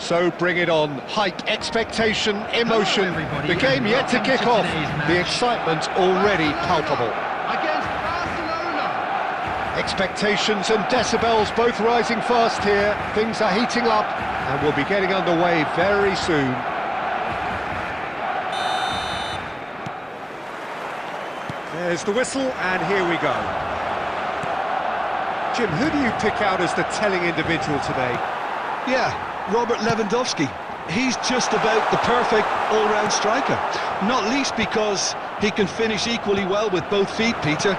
So bring it on. Hype, expectation, emotion. The game yet to kick off. The excitement already palpable. Against Barcelona. Expectations and decibels both rising fast here. Things are heating up and we'll be getting underway very soon. There's the whistle and here we go. Jim, who do you pick out as the telling individual today? Yeah, Robert Lewandowski. He's just about the perfect all-round striker. Not least because he can finish equally well with both feet, Peter.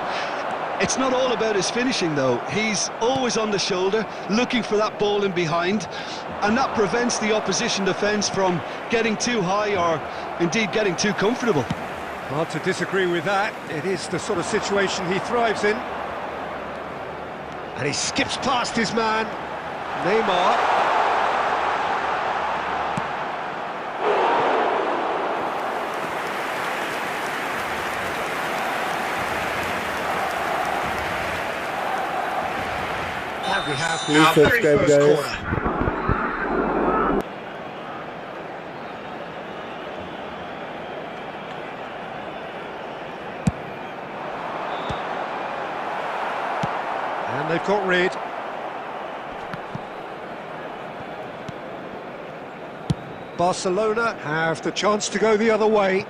It's not all about his finishing, though. He's always on the shoulder, looking for that ball in behind, and that prevents the opposition defence from getting too high or indeed getting too comfortable. Hard to disagree with that. It is the sort of situation he thrives in. And he skips past his man, Neymar. And we have our very first corner. And they've got rid. Barcelona have the chance to go the other way.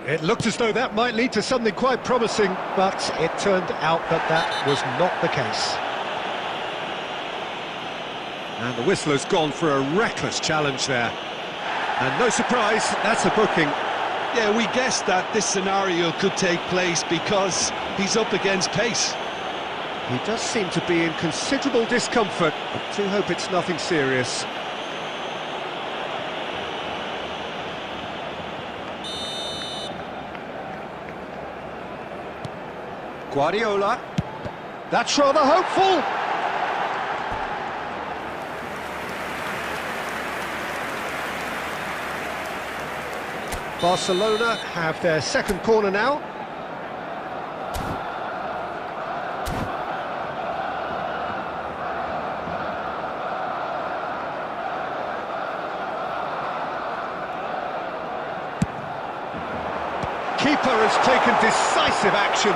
It looked as though that might lead to something quite promising, but it turned out that that was not the case. And the whistler's gone for a reckless challenge there. And no surprise, that's a booking. Yeah, we guessed that this scenario could take place because he's up against pace. He does seem to be in considerable discomfort. I do hope it's nothing serious. Guardiola. That's rather hopeful. Barcelona have their second corner now. Keeper has taken decisive action.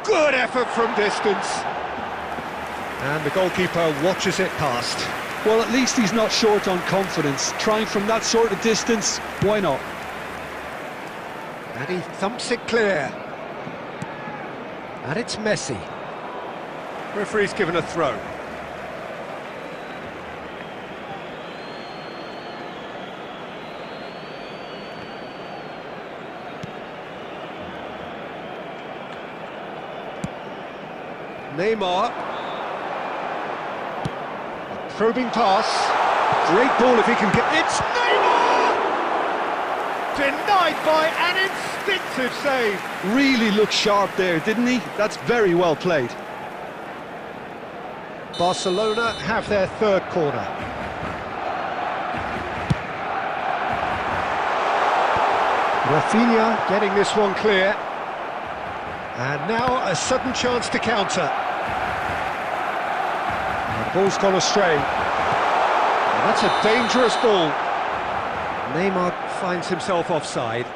Good effort from distance. And the goalkeeper watches it past. Well, at least he's not short on confidence. Trying from that sort of distance, why not? And he thumps it clear. And it's Messi. Referee's given a throw. Neymar. Probing pass. Great ball if he can get... It's Neymar! Denied by an instinctive save. Really looked sharp there, didn't he? That's very well played. Barcelona have their third corner. Rafinha getting this one clear. And now a sudden chance to counter. The ball's gone astray. And that's a dangerous ball. Neymar finds himself offside.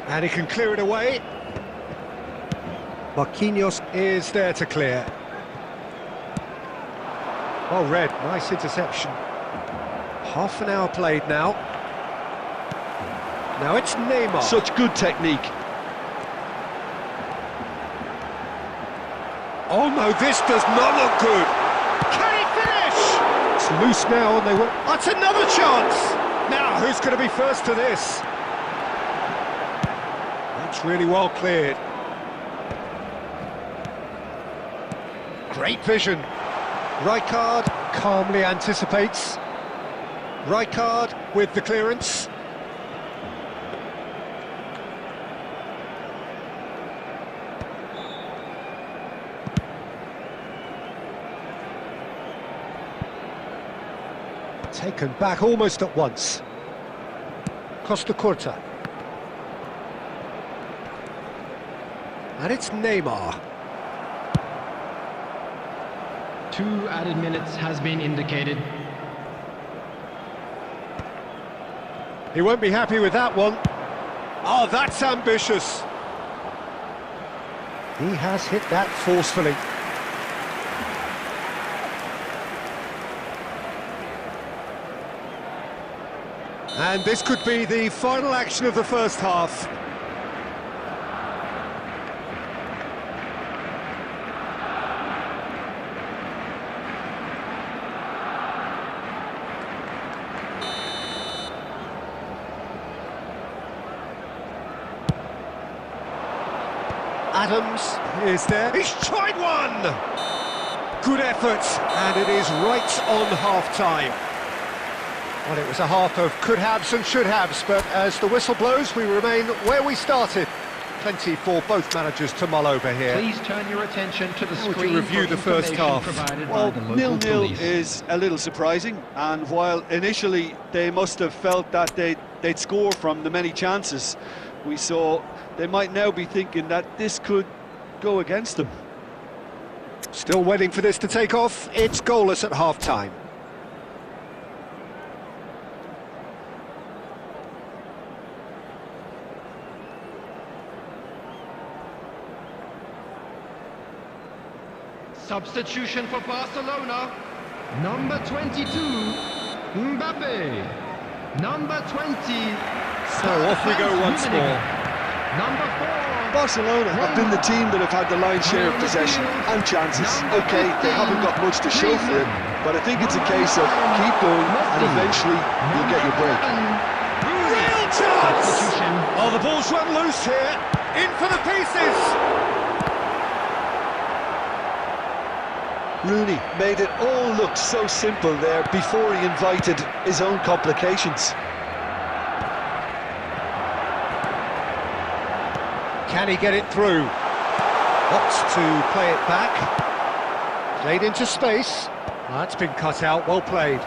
And he can clear it away. Marquinhos is there to clear. Oh, Red, nice interception. Half an hour played now. Now it's Neymar. Such good technique. Oh no, this does not look good. Can he finish? It's loose now and they will... That's another chance! Now, who's going to be first to this? That's really well cleared. Great vision. Rijkaard calmly anticipates. Rijkaard with the clearance. Taken back almost at once. Costa Curta. And it's Neymar. 2 added minutes has been indicated. He won't be happy with that one. Oh, that's ambitious. He has hit that forcefully. And this could be the final action of the first half. Adams is there. He's tried one! Good effort, and it is right on half-time. Well, it was a half of could-haves and should-haves, but as the whistle blows, we remain where we started. Plenty for both managers to mull over here. Please turn your attention to the How would screen. you review the first half? Well, 0-0 is a little surprising, and while initially they must have felt that they'd score from the many chances we saw, they might now be thinking that this could go against them. Still waiting for this to take off. It's goalless at half-time. Substitution for Barcelona. Number 22, Mbappe. Number 20. So off we go once more. Number 4. Barcelona have been the team that have had the lion's share of possession and chances. Okay, they haven't got much to show for it, but I think it's a case of keep going and eventually you'll get your break. Real chance! Oh, the ball's run loose here. In for the pieces! Rooney made it all look so simple there before he invited his own complications. Can he get it through? Opts to play it back. Played into space. That's been cut out, well played.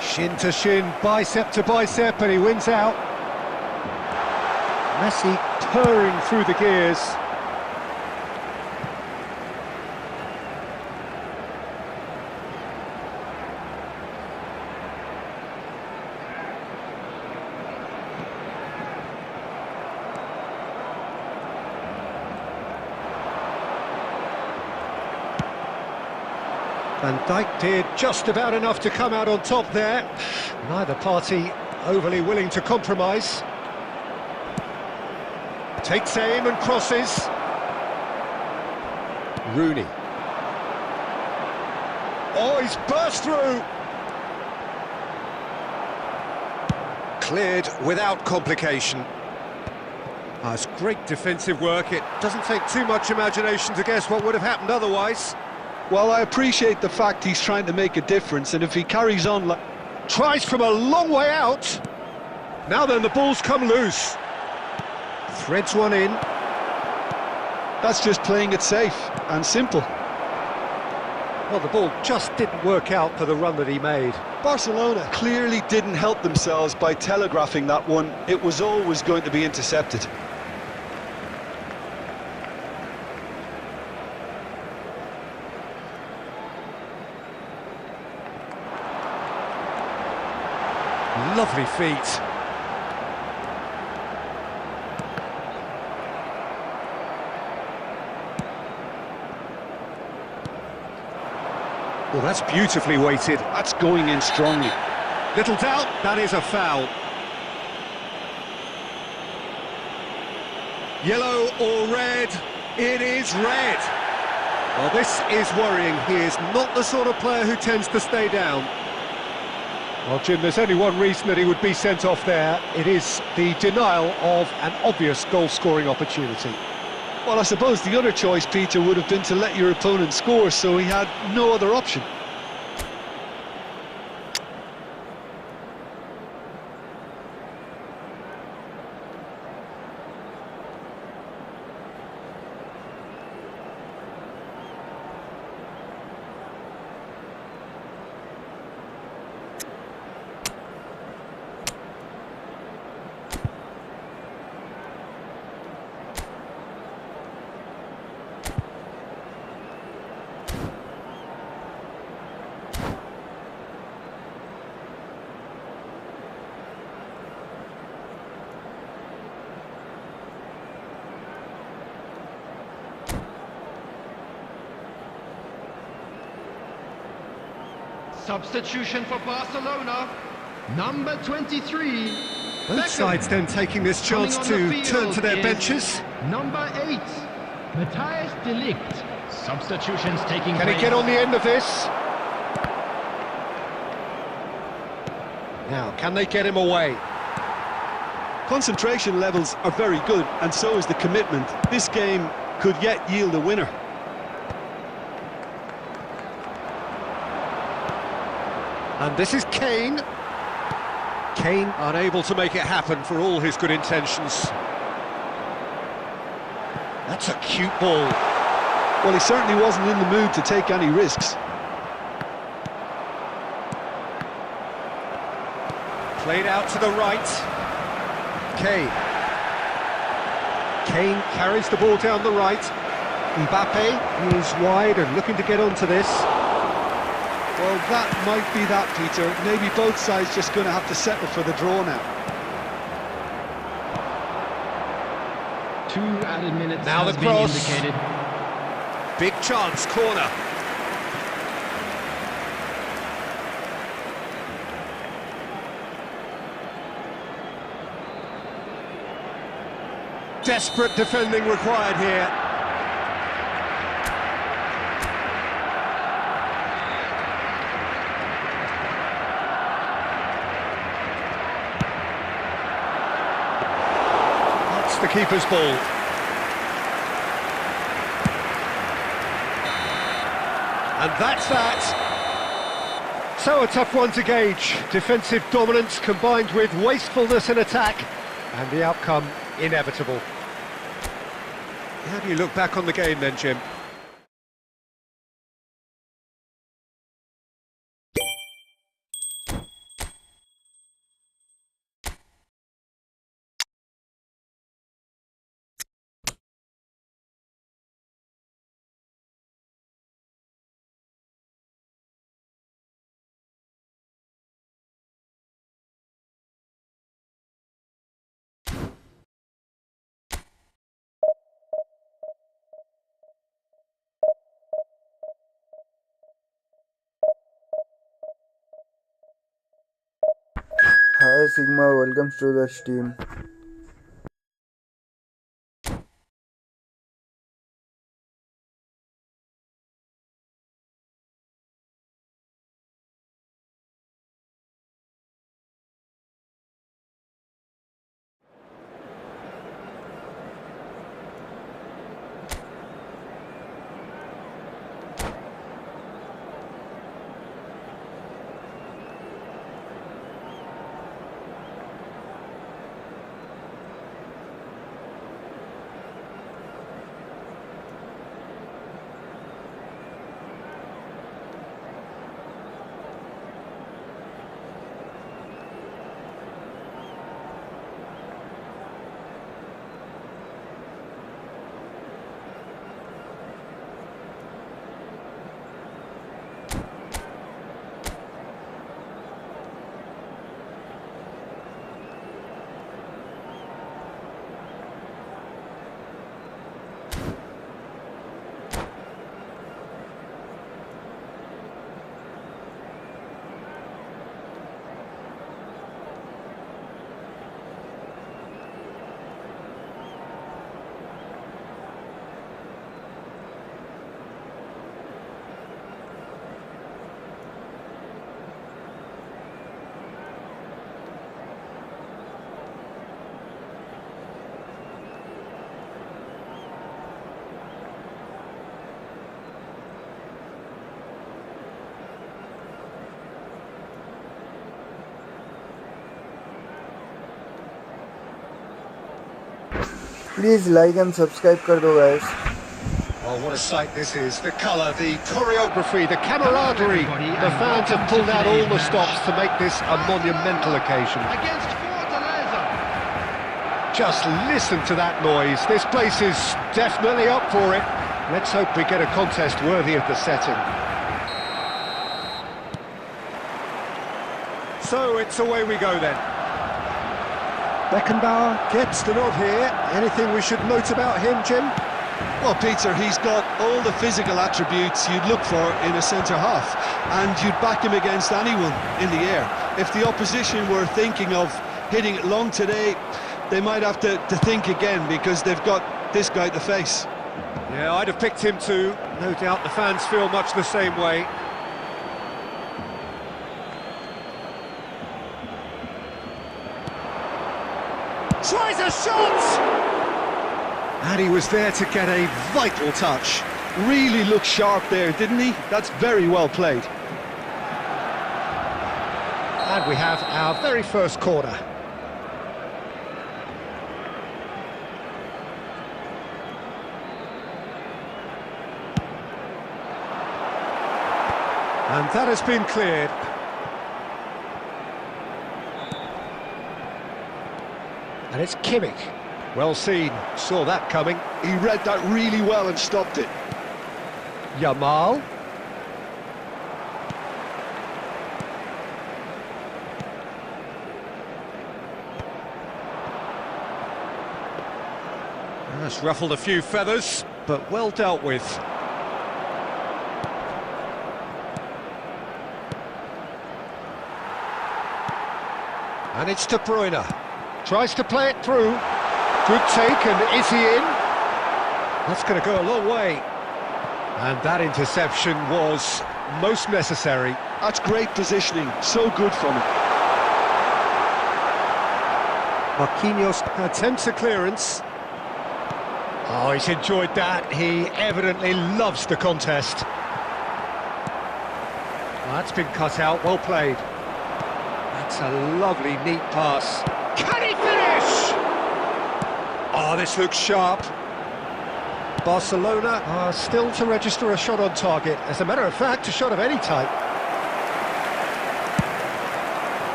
Shin to shin, bicep to bicep, and he wins out. Messi purring through the gears. Van Dijk did just about enough to come out on top there. Neither party overly willing to compromise. Takes aim and crosses. Rooney. Oh, he's burst through. Cleared without complication. It's great defensive work. It doesn't take too much imagination to guess what would have happened otherwise. Well, I appreciate the fact he's trying to make a difference, and if he carries on like... Tries from a long way out. Now then, the ball's come loose. Threads one in. That's just playing it safe and simple. Well, the ball just didn't work out for the run that he made. Barcelona clearly didn't help themselves by telegraphing that one. It was always going to be intercepted. Lovely feet. Well, that's beautifully weighted. That's going in strongly. Little doubt, that is a foul. Yellow or red? It is red. Well, this is worrying. He is not the sort of player who tends to stay down. Well, Jim, there's only one reason that he would be sent off there. It is the denial of an obvious goal-scoring opportunity. Well, I suppose the other choice, Peter, would have been to let your opponent score, so he had no other option. Substitution for Barcelona. Number 23. Both sides then taking this chance to turn to their benches. Number 8. Matthias de Ligt. Substitutions taking place. Can he get on the end of this? Now, can they get him away? Concentration levels are very good, and so is the commitment. This game could yet yield a winner. And this is Kane. Kane unable to make it happen for all his good intentions. That's a cute ball. Well, he certainly wasn't in the mood to take any risks. Played out to the right. Kane. Kane carries the ball down the right. Mbappe is wide and looking to get onto this. Well, that might be that, Peter. Maybe both sides just going to have to settle for the draw now. 2 added minutes now has the been cross. indicated. Big chance, corner. Desperate defending required here. That's the keeper's ball. And that's that. So a tough one to gauge. Defensive dominance combined with wastefulness in attack, and the outcome inevitable. How do you look back on the game then, Jim? Hi Sigma, welcome to the stream. Please like and subscribe कर दो guys. Oh, what a sight this is. The colour, the choreography, the camaraderie. The fans have pulled out all the stops to make this a monumental occasion. Against Fortaleza. Just listen to that noise. This place is definitely up for it. Let's hope we get a contest worthy of the setting. So it's away we go then. Beckenbauer gets the nod here. Anything we should note about him, Jim? Well, Peter, he's got all the physical attributes you'd look for in a centre-half, and you'd back him against anyone in the air. If the opposition were thinking of hitting it long today, they might have to think again, because they've got this guy to face. Yeah, I'd have picked him too. No doubt the fans feel much the same way. Tries a shot! And he was there to get a vital touch. Really looked sharp there, didn't he? That's very well played. And we have our very first corner. And that has been cleared. And it's Kimmich. Well seen, saw that coming. He read that really well and stopped it. Yamal. That's ruffled a few feathers, but well dealt with. And it's De Bruyne. Tries to play it through. Good take, and is he in? That's going to go a long way. And that interception was most necessary. That's great positioning, so good from him. Marquinhos attempts a clearance. Oh, he's enjoyed that. He evidently loves the contest. Well, that's been cut out, well played. That's a lovely, neat pass. Can he finish? Oh, this looks sharp. Barcelona are still to register a shot on target. As a matter of fact, a shot of any type.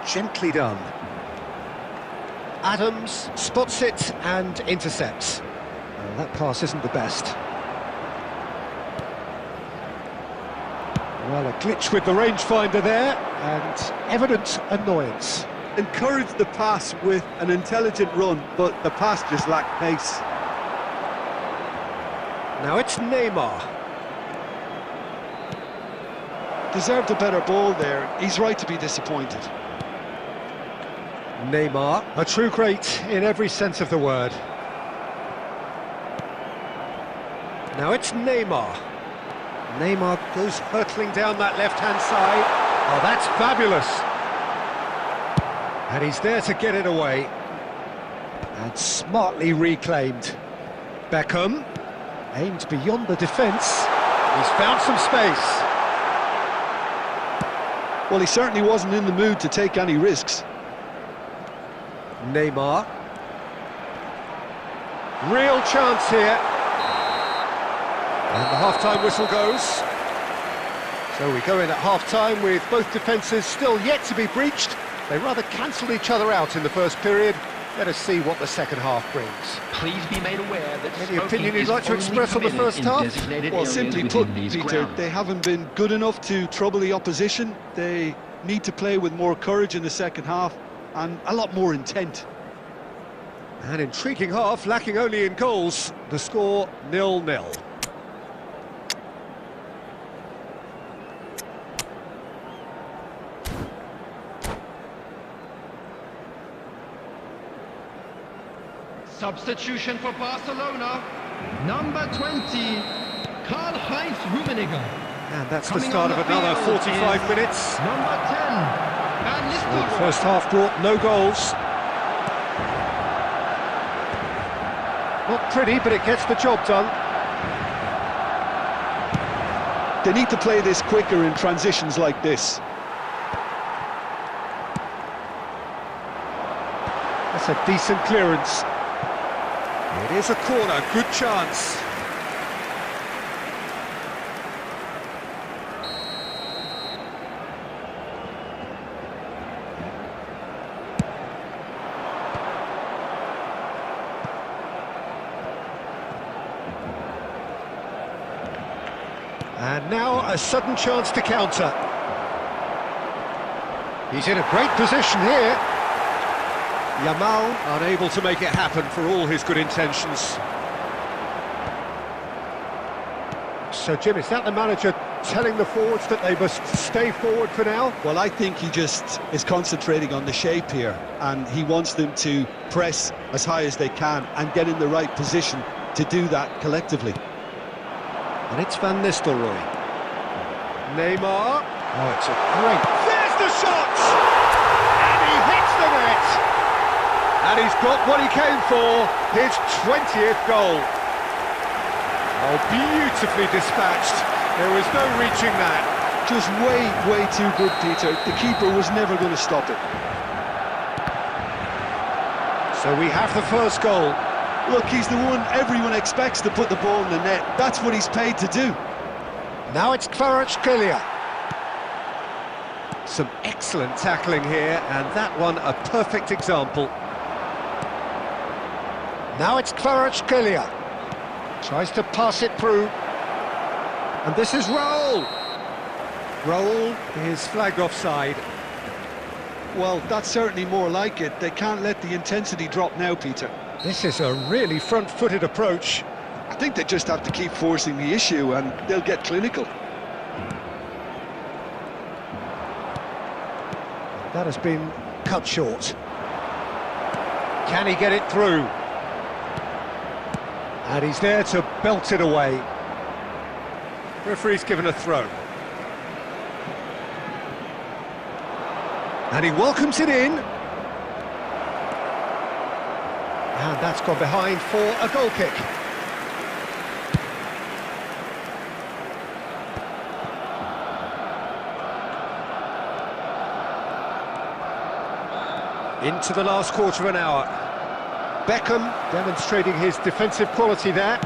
Gently done. Adams spots it and intercepts. Well, that pass isn't the best. Well, a glitch with the rangefinder there, and evident annoyance. Encouraged the pass with an intelligent run, but the pass just lacked pace. Now it's Neymar. Deserved a better ball there. He's right to be disappointed. Neymar, a true great in every sense of the word. Now it's Neymar. Neymar goes hurtling down that left-hand side. Oh, that's fabulous. And he's there to get it away. And smartly reclaimed. Beckham aimed beyond the defence. He's found some space. Well, he certainly wasn't in the mood to take any risks. Neymar. Real chance here. And the half-time whistle goes. So we go in at half-time with both defences still yet to be breached. They rather cancelled each other out in the first period. Let us see what the second half brings. Please be made aware that any opinion you'd like to express on the first half? Well, simply put, Peter, they haven't been good enough to trouble the opposition. They need to play with more courage in the second half and a lot more intent. An intriguing half, lacking only in goals. The score 0-0. Substitution for Barcelona. Number 20, Karl-Heinz Rummenigge. And that's the start of another 45 minutes. Number 10, The first half brought no goals. Not pretty, but it gets the job done. They need to play this quicker in transitions like this. That's a decent clearance. It is a corner, good chance. And now a sudden chance to counter. He's in a great position here. Yamal unable to make it happen for all his good intentions. So, Jim, is that the manager telling the forwards that they must stay forward for now? Well, I think he just is concentrating on the shape here, and he wants them to press as high as they can and get in the right position to do that collectively. And it's Van Nistelrooy. Neymar. Oh, it's a great... There's the shot! And he hits the net! And he's got what he came for, his 20th goal. Oh, beautifully dispatched. There was no reaching that. Just way too good, Peter. The keeper was never going to stop it. So we have the first goal. Look, he's the one everyone expects to put the ball in the net. That's what he's paid to do. Now it's Kvaratskhelia. Some excellent tackling here, and that one a perfect example. Now it's Kvaratskhelia. Tries to pass it through. And this is Raul. Raul is flagged offside. Well, that's certainly more like it. They can't let the intensity drop now, Peter. This is a really front-footed approach. I think they just have to keep forcing the issue and they'll get clinical. That has been cut short. Can he get it through? And he's there to belt it away. Referee's given a throw. And he welcomes it in. And that's gone behind for a goal kick. Into the last quarter of an hour. Beckham demonstrating his defensive quality there.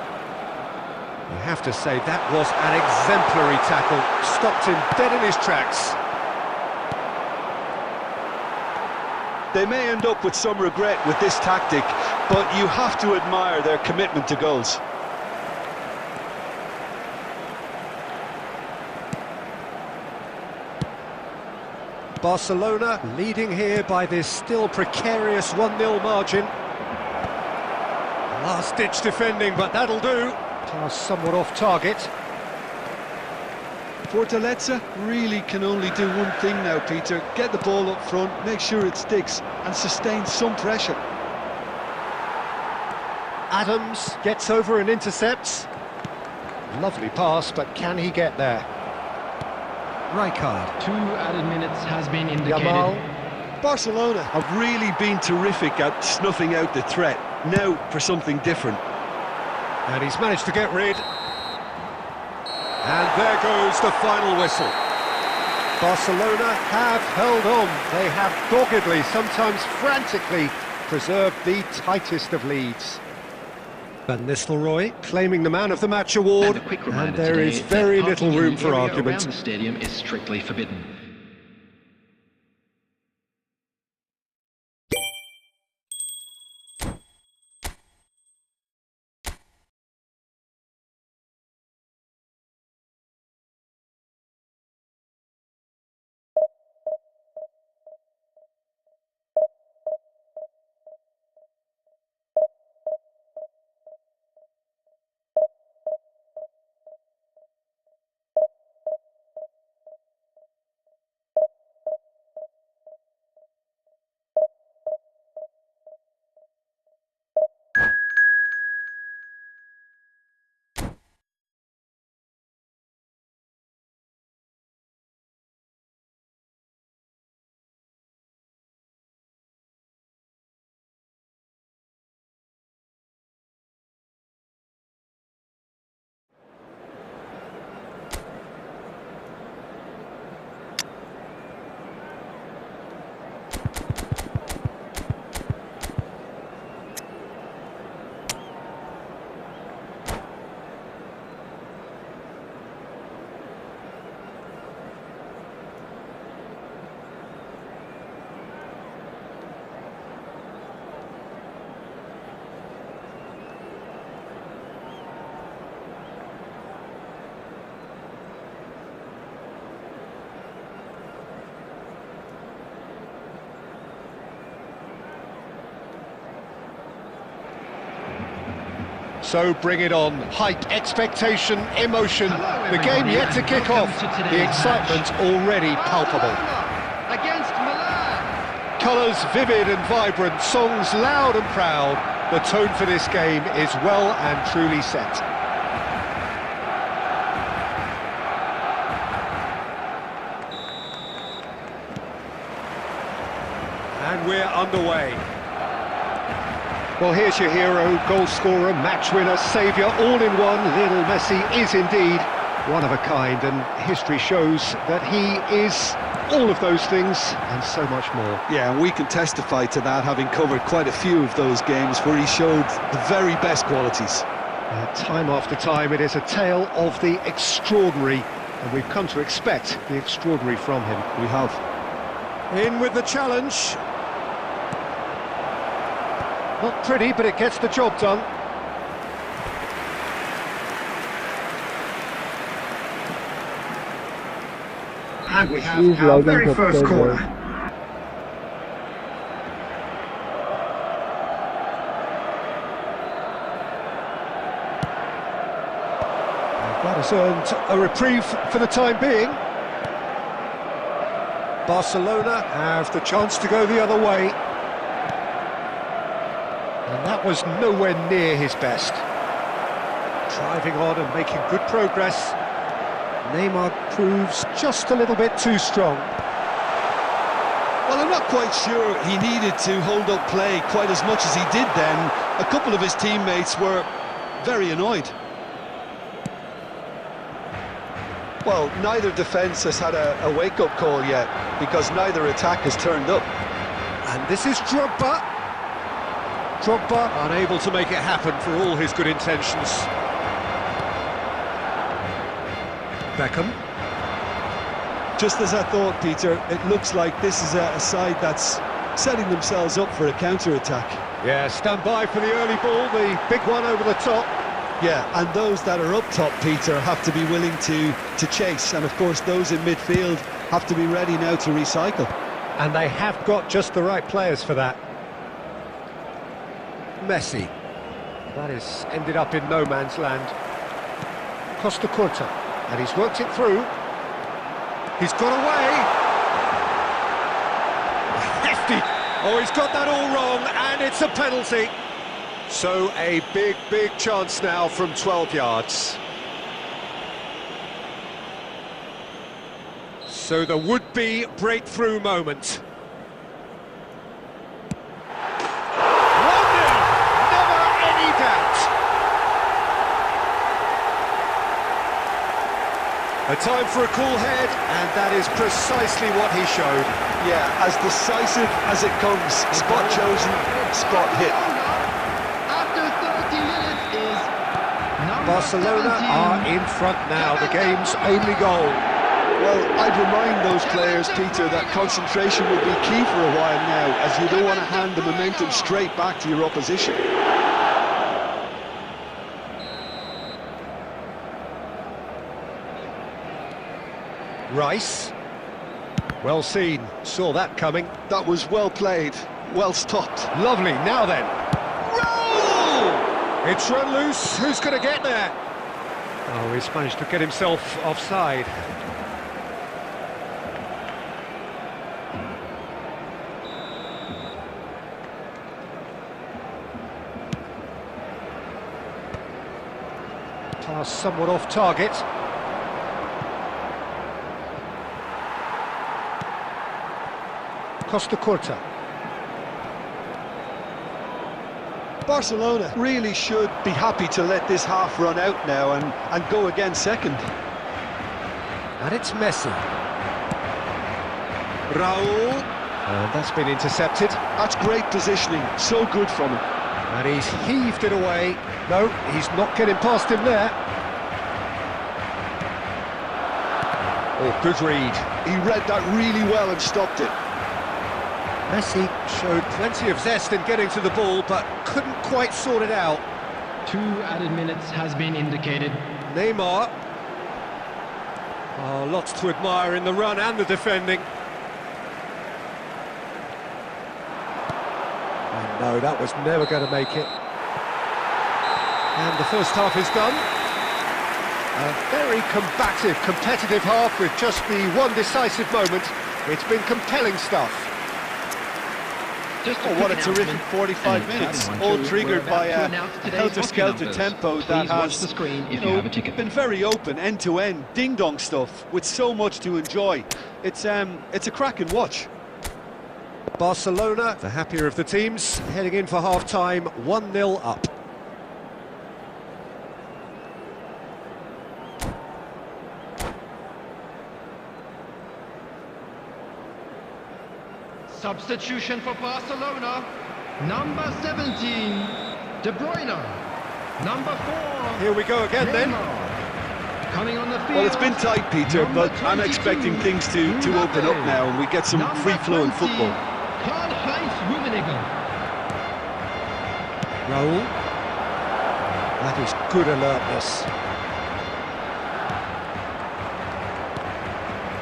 You have to say that was an exemplary tackle. Stopped him dead in his tracks. They may end up with some regret with this tactic, but you have to admire their commitment to goals. Barcelona leading here by this still precarious 1-0 margin. Last-ditch defending, but that'll do. Pass somewhat off target. Fortaleza really can only do one thing now, Peter. Get the ball up front, make sure it sticks, and sustain some pressure. Adams gets over and intercepts. Lovely pass, but can he get there? Rijkaard. 2 added minutes has been indicated. Yamal. Barcelona have really been terrific at snuffing out the threat. Now for something different. And he's managed to get rid. And there goes the final whistle. Barcelona have held on. They have doggedly, sometimes frantically, preserved the tightest of leads. Van Nistelrooy claiming the Man of the Match award, and there is very little room for argument. The stadium is strictly forbidden. So bring it on. Hype, expectation, emotion. The game yet to kick off. The excitement already palpable. Against Milan. Colours vivid and vibrant, songs loud and proud. The tone for this game is well and truly set. And we're underway. Well, here's your hero, goal scorer, match winner, saviour, all in one. Lionel Messi is indeed one of a kind, and history shows that he is all of those things and so much more. Yeah, and we can testify to that, having covered quite a few of those games where he showed the very best qualities. Time after time, it is a tale of the extraordinary, and we've come to expect the extraordinary from him. We have. In with the challenge. Not pretty, but it gets the job done. And we have our very first corner. That has earned a reprieve for the time being. Barcelona have the chance to go the other way. And that was nowhere near his best. Driving on and making good progress. Neymar proves just a little bit too strong. Well, I'm not quite sure he needed to hold up play quite as much as he did then. A couple of his teammates were very annoyed. Well, neither defence has had a wake-up call yet, because neither attack has turned up. And this is Drogba. Drogba unable to make it happen for all his good intentions. Beckham. Just as I thought, Peter, it looks like this is a side that's setting themselves up for a counter-attack. Yeah, stand by for the early ball, the big one over the top. Yeah, and those that are up top, Peter, have to be willing to chase, and of course those in midfield have to be ready now to recycle. And they have got just the right players for that. Messi. That has ended up in no man's land. Costa Curta, and he's worked it through. He's got away. Hefty. Oh, he's got that all wrong, and it's a penalty. So a big chance now from 12 yards. So the would-be breakthrough moment. 1-0, never any doubt. A time for a cool head, and that is precisely what he showed. Yeah, as decisive as it comes. Spot chosen, spot hit. Barcelona are in front now, the game's only goal. Well, I'd remind those players, Peter, that concentration will be key for a while now, as you don't want to hand the momentum straight back to your opposition. Rice. Well seen, saw that coming. That was well played, well stopped. Lovely, now then. It's run loose, who's going to get there? Oh, he's managed to get himself offside. Pass somewhat off target. Costa Curta. Barcelona really should be happy to let this half run out now and go again second. And it's Messi. Raul. And that's been intercepted. That's great positioning, so good from him. And he's heaved it away. No, he's not getting past him there. Oh, good read. He read that really well and stopped it. Messi showed plenty of zest in getting to the ball, but couldn't quite sort it out. 2 added minutes has been indicated. Neymar. Oh, lots to admire in the run and the defending. Oh, no, that was never going to make it. And the first half is done. A very combative, competitive half with just the one decisive moment. It's been compelling stuff. Oh, what a terrific 45 minutes, all triggered by a helter-skelter tempo that has, been very open, end-to-end, ding-dong stuff, with so much to enjoy. It's a cracking watch. Barcelona, the happier of the teams, heading in for half-time, 1-0 up. Substitution for Barcelona. Number 17, De Bruyne. Number 4. Here we go again then. Coming on the field. Well, it's been tight, Peter, but I'm expecting things to open up now and we get some free-flowing football. Karl-Heinz Rummenigge. Raul. That is good alertness.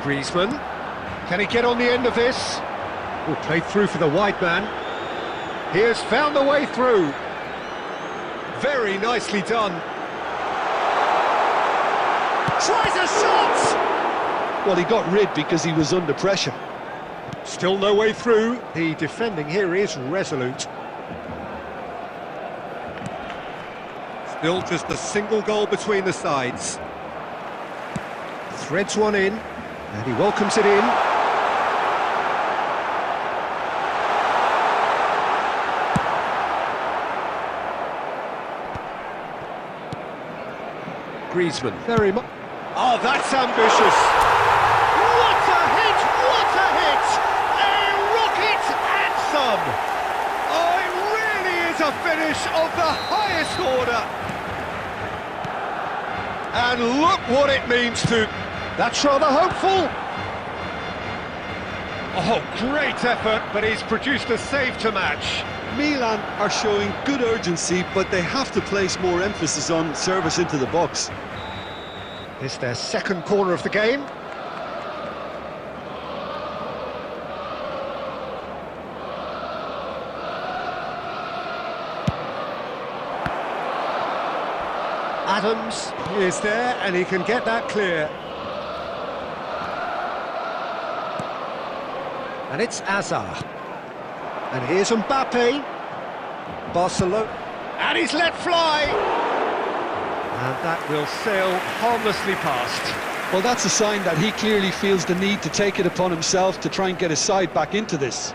Griezmann. Can he get on the end of this? Oh, played through for the wide man. He has found the way through. Very nicely done. Tries a shot! Well, he got rid because he was under pressure. Still no way through. The defending here is resolute. Still just a single goal between the sides. Threads one in, and he welcomes it in. Griezmann, very much. Oh, that's ambitious. What a hit! What a hit! A rocket and some. Oh, it really is a finish of the highest order. And look what it means to. That's rather hopeful. Oh, great effort, but he's produced a save to match. Milan are showing good urgency, but they have to place more emphasis on service into the box. It's their second corner of the game. Adams is there, and he can get that clear. And it's Hazard. And here's Mbappe. Barcelona. And he's let fly. And that will sail harmlessly past. Well, that's a sign that he clearly feels the need to take it upon himself to try and get his side back into this.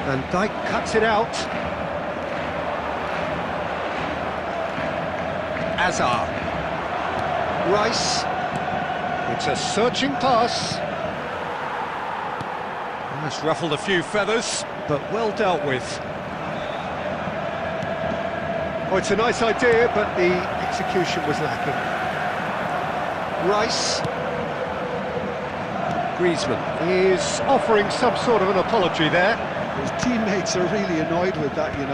Van Dijk cuts it out. Hazard. Rice. It's a searching pass. That's ruffled a few feathers, but well dealt with. Oh, it's a nice idea, but the execution was lacking. Rice. Griezmann is offering some sort of an apology there. His teammates are really annoyed with that, and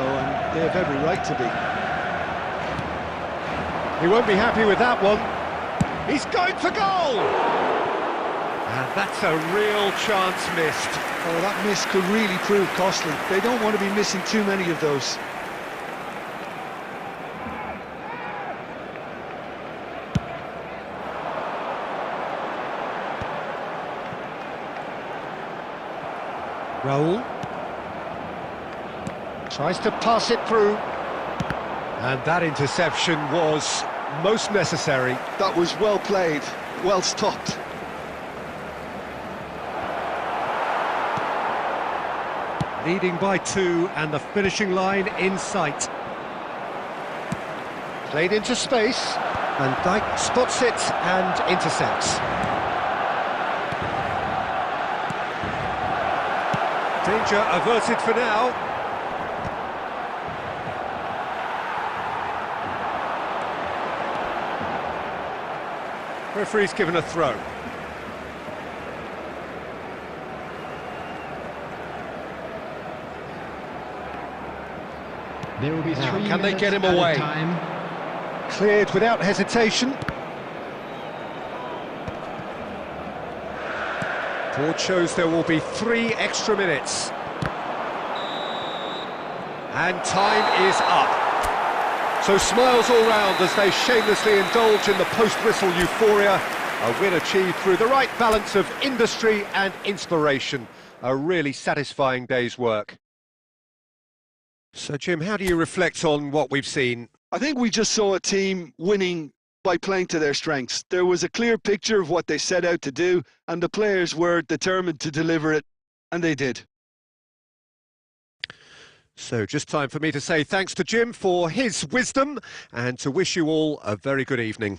they have every right to be. He won't be happy with that one. He's going for goal! And that's a real chance missed. Oh, that miss could really prove costly. They don't want to be missing too many of those. Raul. Tries to pass it through. And that interception was most necessary. That was well played, well stopped. Leading by 2 and the finishing line in sight. Played into space, and Dijk spots it and intercepts. Danger averted for now. Referee's given a throw. There will be 3 minutes. Can they get him away? Time. Cleared without hesitation. Board shows there will be 3 extra minutes. And time is up. So smiles all round as they shamelessly indulge in the post-whistle euphoria. A win achieved through the right balance of industry and inspiration. A really satisfying day's work. So, Jim, how do you reflect on what we've seen? I think we just saw a team winning by playing to their strengths. There was a clear picture of what they set out to do, and the players were determined to deliver it, and they did. So just time for me to say thanks to Jim for his wisdom and to wish you all a very good evening.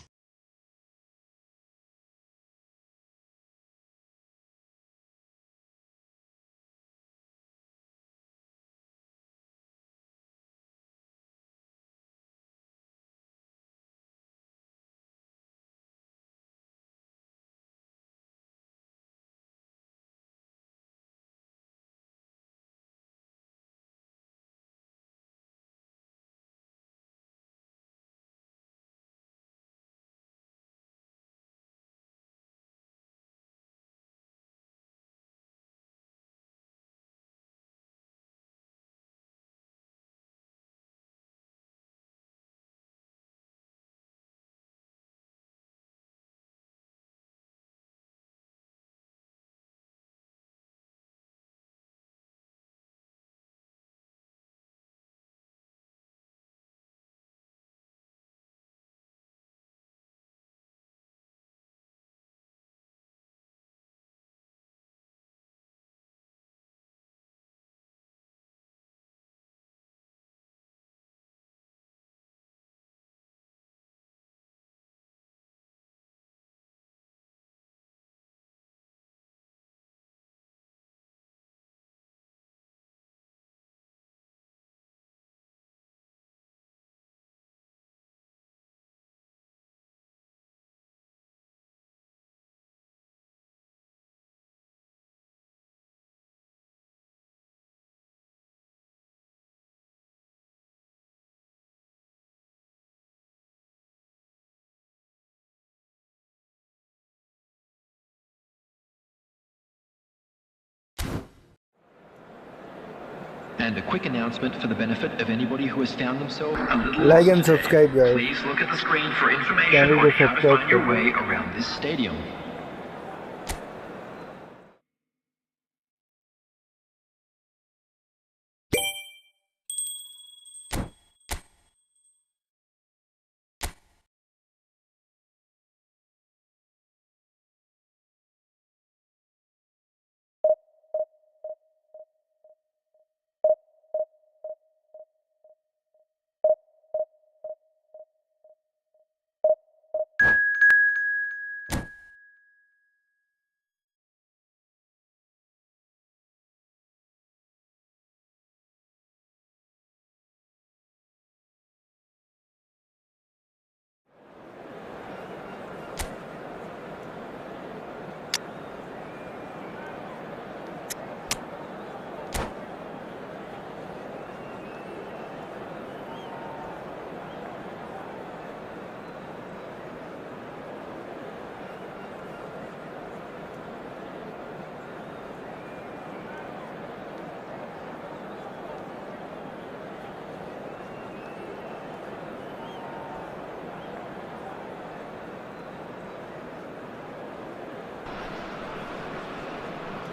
And a quick announcement for the benefit of anybody who has found themselves a little Like lost and today. subscribe, guys. Please look at the screen for information Channel on को how to subscribe find your करो। way around this stadium.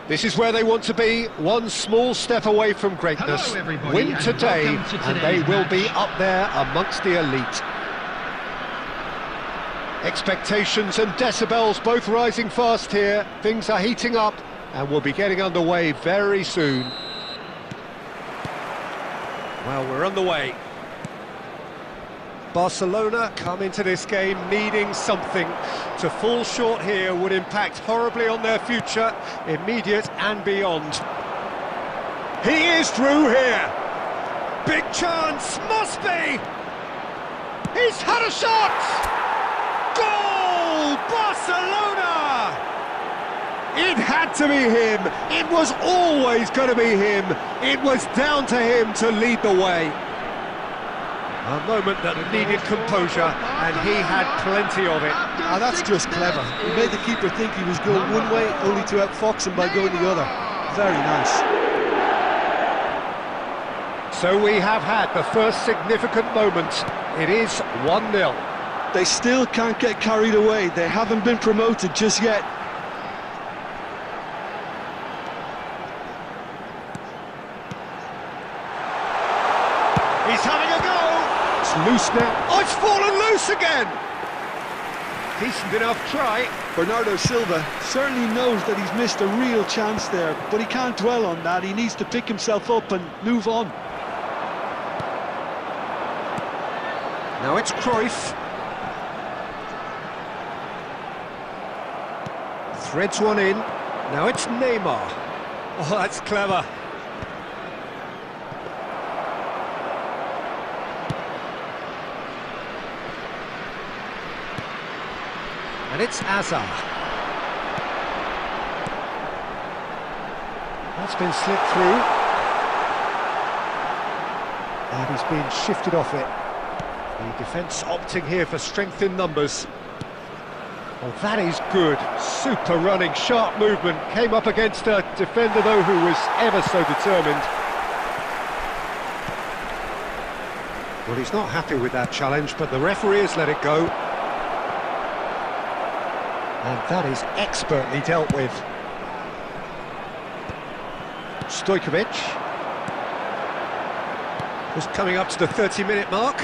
This is where they want to be, one small step away from greatness. Hello, everybody, Win and today, welcome to and they today's will be match. up there amongst the elite. Expectations and decibels both rising fast here. Things are heating up, and we'll be getting underway very soon. Well, we're on the way. Barcelona come into this game needing something. To fall short here would impact horribly on their future, immediate and beyond. He is through here. Big chance, must be. He's had a shot. Goal, Barcelona! It had to be him. It was always going to be him. It was down to him to lead the way. A moment that needed composure, and he had plenty of it. Ah, that's just clever. He made the keeper think he was going one way, only to outfox him by going the other. Very nice. So we have had the first significant moment. It is 1-0. They still can't get carried away. They haven't been promoted just yet. He's having a go! It's loose now. Oh, it's fallen loose again! Decent enough try. Bernardo Silva certainly knows that he's missed a real chance there, but he can't dwell on that. He needs to pick himself up and move on. Now it's Cruyff. Threads one in. Now it's Neymar. Oh, that's clever. And it's Hazard. That's been slipped through. And he's been shifted off it. The defence opting here for strength in numbers. Well, that is good. Super running, sharp movement. Came up against a defender, though, who was ever so determined. Well, he's not happy with that challenge, but the referee has let it go. And that is expertly dealt with. Stojkovic. Just coming up to the 30-minute mark.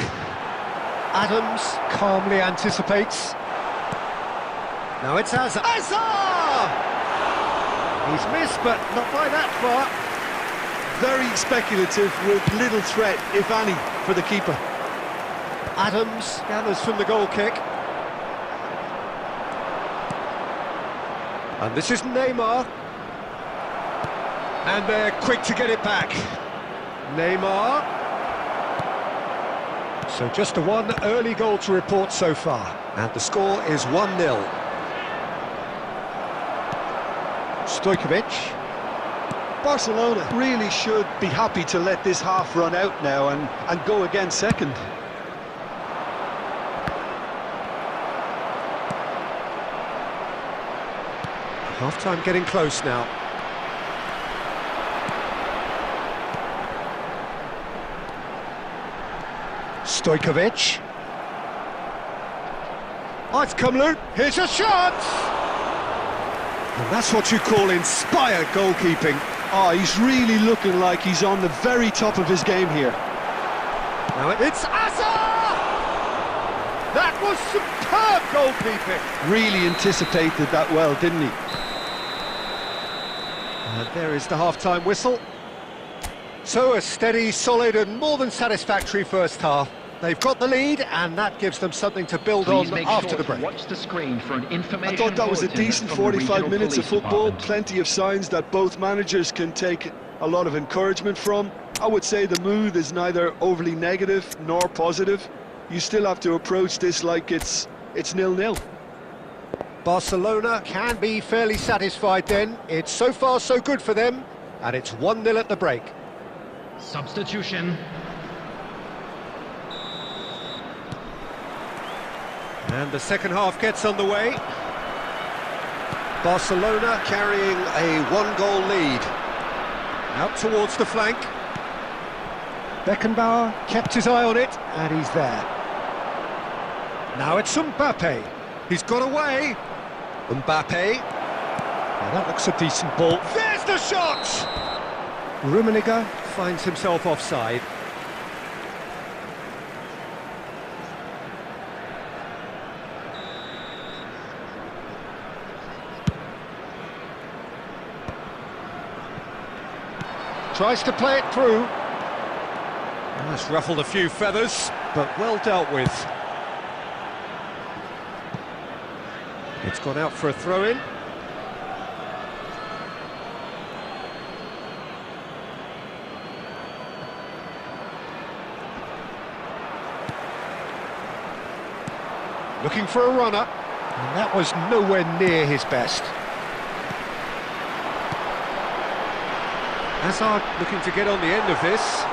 Adams calmly anticipates. Now it's Hazard. Hazard! He's missed, but not by that far. Very speculative with little threat, if any, for the keeper. Adams gathers from the goal kick. And this is Neymar. And they're quick to get it back. Neymar. So just the one early goal to report so far. And the score is 1-0. Stojkovic. Barcelona really should be happy to let this half run out now and go again second. Half-time getting close now. Stojkovic. Oh, it's come loose. Here's a shot! And that's what you call inspired goalkeeping. Oh, he's really looking like he's on the very top of his game here. Now it's Hazard! That was superb goalkeeping. Really anticipated that well, didn't he? And there is the half-time whistle. So a steady, solid and more than satisfactory first half. They've got the lead and that gives them something to build on after the break. Watch the screen for an information I thought that was a bulletin decent from the 45 regional minutes of police football. department. Plenty of signs that both managers can take a lot of encouragement from. I would say the mood is neither overly negative nor positive. You still have to approach this like it's 0-0. Barcelona can be fairly satisfied then. It's so far so good for them, and it's 1-0 at the break. Substitution. And the second half gets underway. Barcelona carrying a one-goal lead. Out towards the flank. Beckenbauer kept his eye on it, and he's there. Now it's Mbappe. He's got away. Mbappe. Now that looks a decent ball. There's the shot! Rummenigge finds himself offside. Tries to play it through. That's ruffled a few feathers, but well dealt with. It's gone out for a throw-in. Looking for a runner, and that was nowhere near his best. Hazard looking to get on the end of this.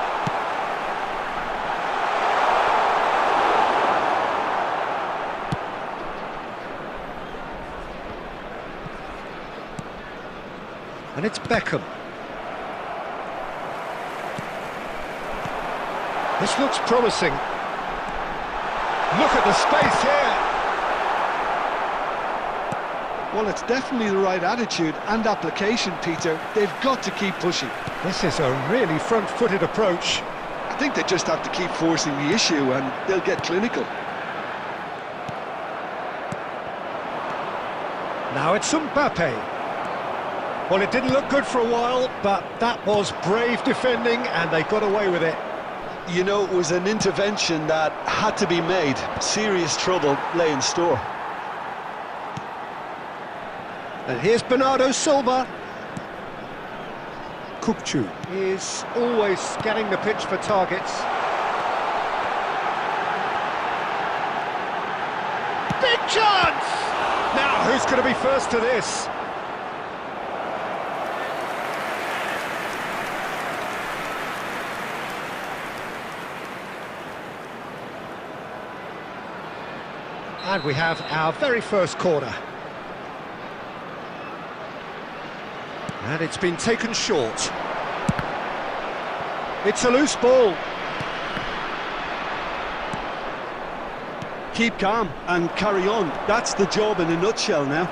And it's Beckham. This looks promising. Look at the space here. Well, it's definitely the right attitude and application, Peter. They've got to keep pushing. This is a really front-footed approach. I think they just have to keep forcing the issue and they'll get clinical. Now it's Mbappe. Well, it didn't look good for a while, but that was brave defending and they got away with it. You know, it was an intervention that had to be made. Serious trouble lay in store. And here's Bernardo Silva. Kupchu is always scanning the pitch for targets. Big chance! Now, who's going to be first to this? And we have our very first corner. And it's been taken short. It's a loose ball. Keep calm and carry on. That's the job in a nutshell now.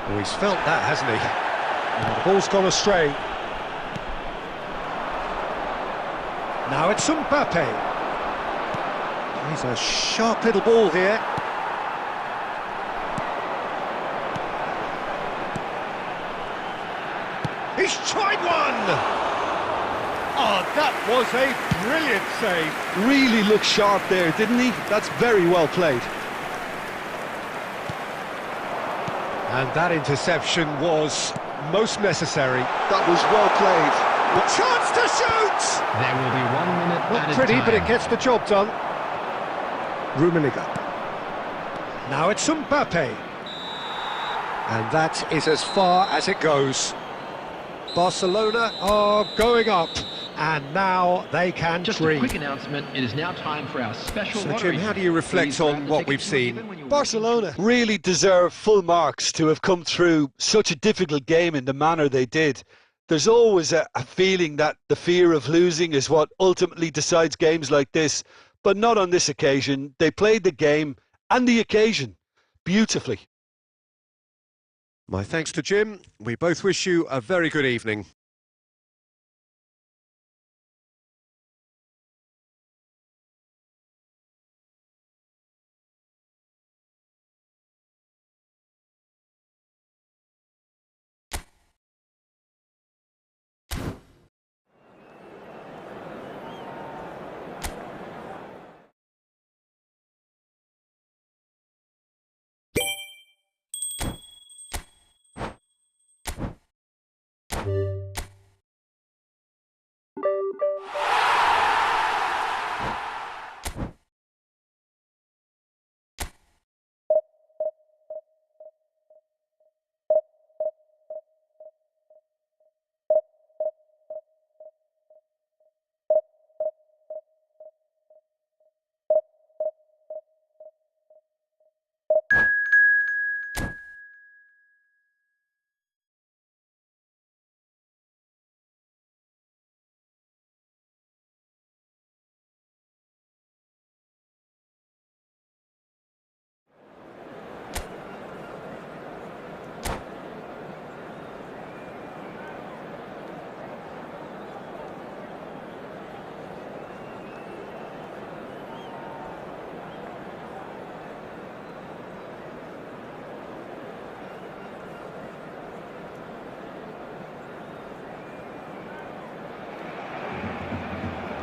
Oh, he's felt that, hasn't he? And the ball's gone astray. Now it's Mbappe. He's a sharp little ball here. He's tried one! Oh, that was a brilliant save. Really looked sharp there, didn't he? That's very well played. And that interception was most necessary. That was well played. Chance to shoot! There will be 1 minute Not added pretty, time. but it gets the job done. Rummenigge. Now it's Mbappe. And that is as far as it goes. Barcelona are going up, and now they can Just breathe. a quick announcement, it is now time for our special So, lottery. Jim, how do you reflect Please on grab the what tickets we've from seen? when you're Barcelona really deserve full marks to have come through such a difficult game in the manner they did. There's always a feeling that the fear of losing is what ultimately decides games like this, but not on this occasion. They played the game and the occasion beautifully. My thanks to Jim. We both wish you a very good evening.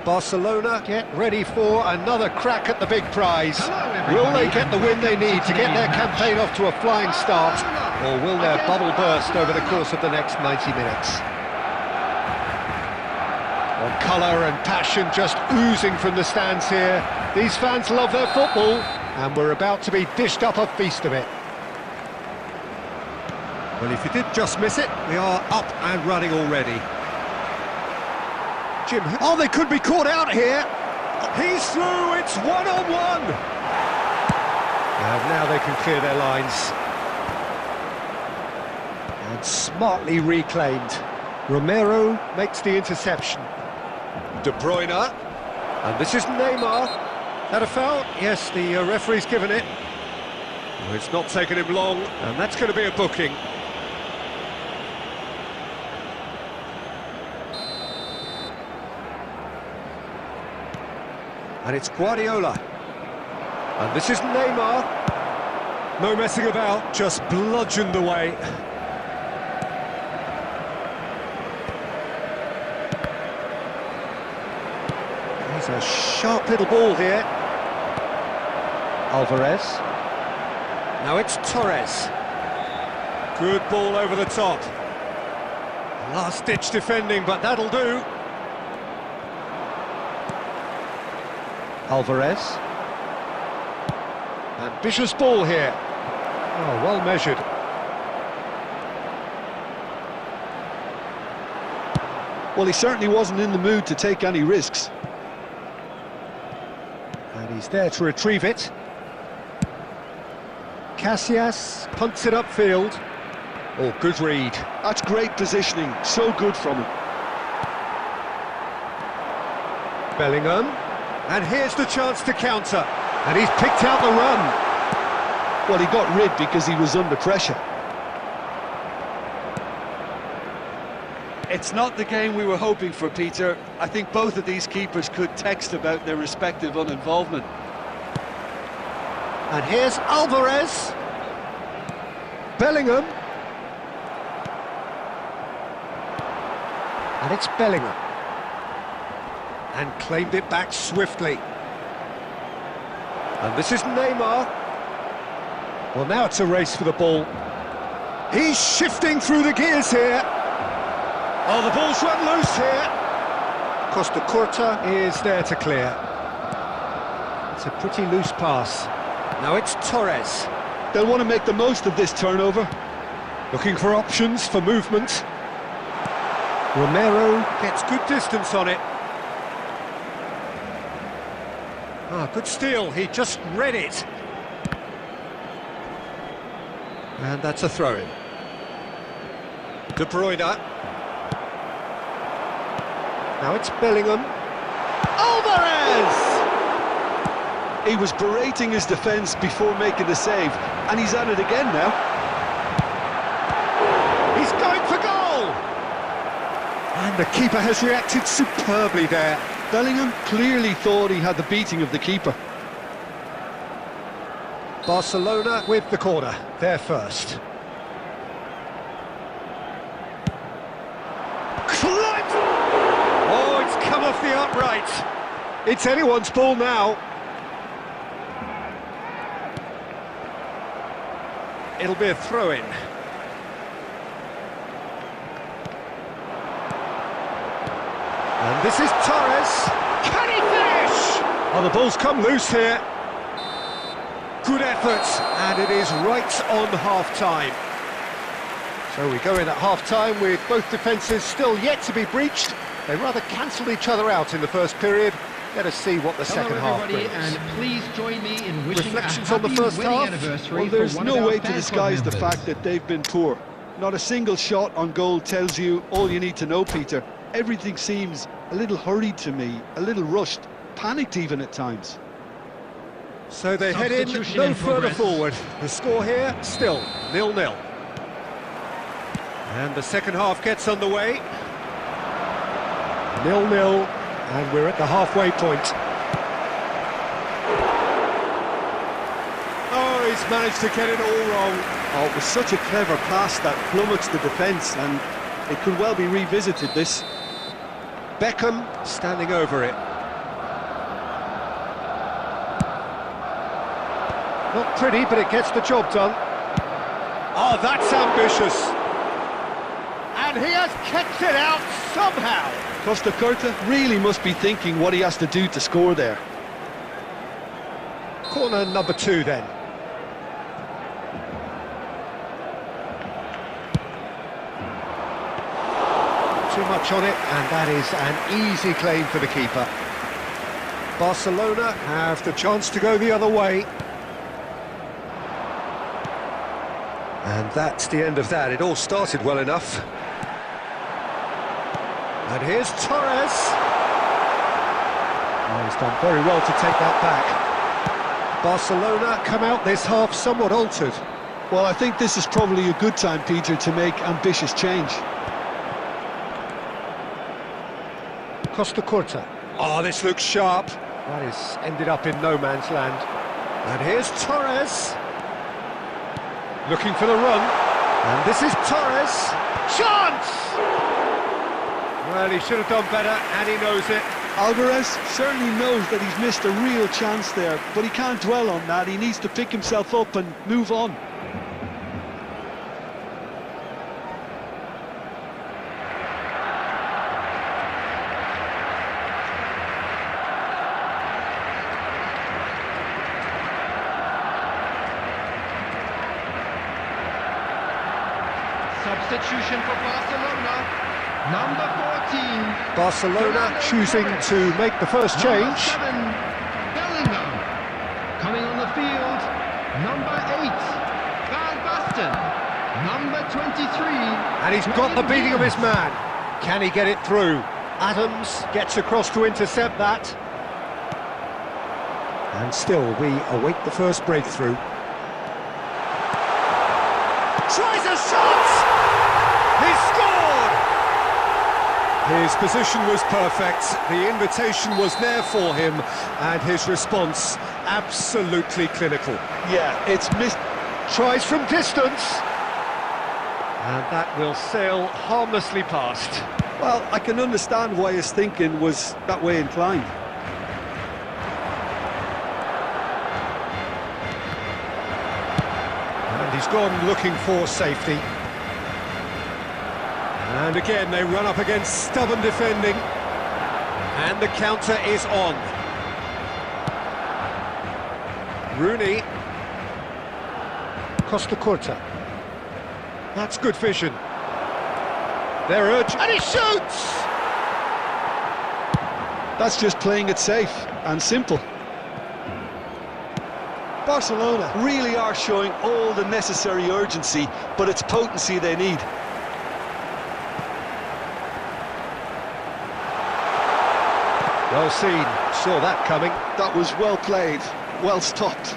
Barcelona get ready for another crack at the big prize. Will they get the win they need to get their campaign off to a flying start, or will their bubble burst over the course of the next 90 minutes? Well, colour and passion just oozing from the stands here. These fans love their football, and we're about to be dished up a feast of it. Well, if you did just miss it, we are up and running already. Jim, oh, they could be caught out here. He's through, it's one-on-one! And now they can clear their lines. And smartly reclaimed. Romero makes the interception. De Bruyne. And this is Neymar. That a foul? Yes, the referee's given it. Well, it's not taken him long, and that's going to be a booking. And it's Guardiola. And this is Neymar. No messing about, just bludgeoned away. There's a sharp little ball here. Alvarez. Now it's Torres. Good ball over the top. Last-ditch defending, but that'll do. Alvarez. Ambitious ball here. Oh, well measured. Well, he certainly wasn't in the mood to take any risks. And he's there to retrieve it. Casillas punts it upfield. Oh, good read. That's great positioning, so good from him. Bellingham. And here's the chance to counter. And he's picked out the run. Well, he got rid because he was under pressure. It's not the game we were hoping for, Peter. I think both of these keepers could text about their respective uninvolvement. And here's Alvarez. Bellingham. And it's Bellingham. And claimed it back swiftly. And this is Neymar. Well, now it's a race for the ball. He's shifting through the gears here. Oh, the ball's run loose here. Costa Curta is there to clear. It's a pretty loose pass. Now it's Torres. They'll want to make the most of this turnover. Looking for options for movement. Romero gets good distance on it. Ah, good steal, he just read it. And that's a throw-in. De Bruyne. Now it's Bellingham. Alvarez! He was berating his defence before making the save, and he's at it again now. He's going for goal! And the keeper has reacted superbly there. Bellingham clearly thought he had the beating of the keeper. Barcelona with the corner, they're first. Clipped! Oh, it's come off the upright. It's anyone's ball now. It'll be a throw-in. And this is Torres. Can he finish? Oh, the ball's come loose here. Good effort, and it is right on half-time. So we go in at half-time with both defences still yet to be breached. They rather cancelled each other out in the first period. Let us see what the second half brings. And please join me in wishing Reflections a on the happy first wedding half? anniversary Well, there's for one no of our way to fan club disguise the members. fact that they've been poor. Not a single shot on goal tells you all you need to know, Peter. Everything seems a little hurried to me, a little rushed, panicked even at times. So they head in Substitution no in further progress. forward. The score here, still 0-0. And the second half gets underway. 0-0, and we're at the halfway point. Oh, he's managed to get it all wrong. Oh, it was such a clever pass that flummoxed the defence, and it could well be revisited, this. Beckham standing over it. Not pretty, but it gets the job done. Oh, that's ambitious. And he has kicked it out somehow. Costa Curta really must be thinking what he has to do to score there. Corner number 2 then. Too much on it, and that is an easy claim for the keeper. Barcelona have the chance to go the other way. And that's the end of that. It all started well enough. And here's Torres. Oh, he's done very well to take that back. Barcelona come out this half somewhat altered. Well, I think this is probably a good time, Peter, to make ambitious change. Costa Curta. Oh, this looks sharp. That is ended up in no man's land. And here's Torres. Looking for the run. And this is Torres. Chance! Well, he should have done better, and he knows it. Alvarez certainly knows that he's missed a real chance there, but he can't dwell on that. He needs to pick himself up and move on. Substitution for Barcelona. Number 14. Barcelona choosing to make the first change. 7, Bellingham. Coming on the field, number 8, Van Basten. Number 23. And he's got the beating of his man. Can he get it through? Adams gets across to intercept that. And still we await the first breakthrough. Tries a shot! He scored! His position was perfect, the invitation was there for him, and his response absolutely clinical. Yeah, it's missed. Tries from distance. And that will sail harmlessly past. Well, I can understand why his thinking was that way inclined. And he's gone looking for safety. And again, they run up against stubborn defending. And the counter is on. Rooney. Costa Curta. That's good vision. They're urgent. And he shoots! That's just playing it safe and simple. Barcelona really are showing all the necessary urgency, but it's potency they need. Well seen, saw that coming. That was well played, well stopped.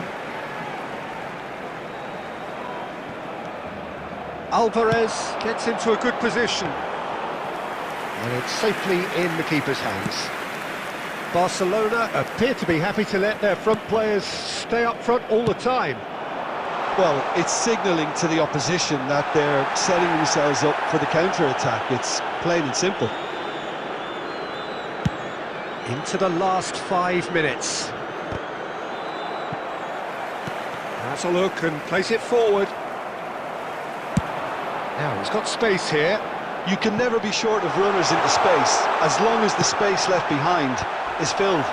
Alvarez gets into a good position. And it's safely in the keeper's hands. Barcelona appear to be happy to let their front players stay up front all the time. Well, it's signalling to the opposition that they're setting themselves up for the counter-attack. It's plain and simple. Into the last 5 minutes. Has a look and plays it forward. Now he's got space here. You can never be short of runners into space, as long as the space left behind is filled.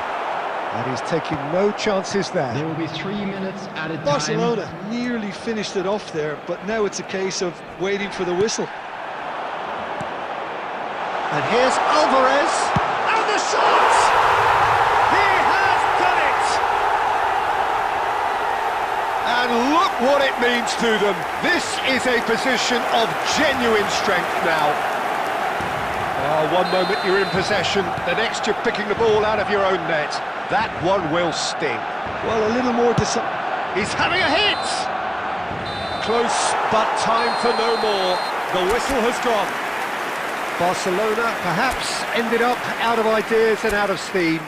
And he's taking no chances there. There will be 3 minutes at a time. Barcelona nearly finished it off there, but now it's a case of waiting for the whistle. And here's Alvarez. And the shot! He has done it! And look what it means to them. This is a position of genuine strength now. Oh, one moment you're in possession, the next you're picking the ball out of your own net. That one will sting. Well, a little more He's having a hit! Close, but time for no more. The whistle has gone. Barcelona perhaps ended up out of ideas and out of steam.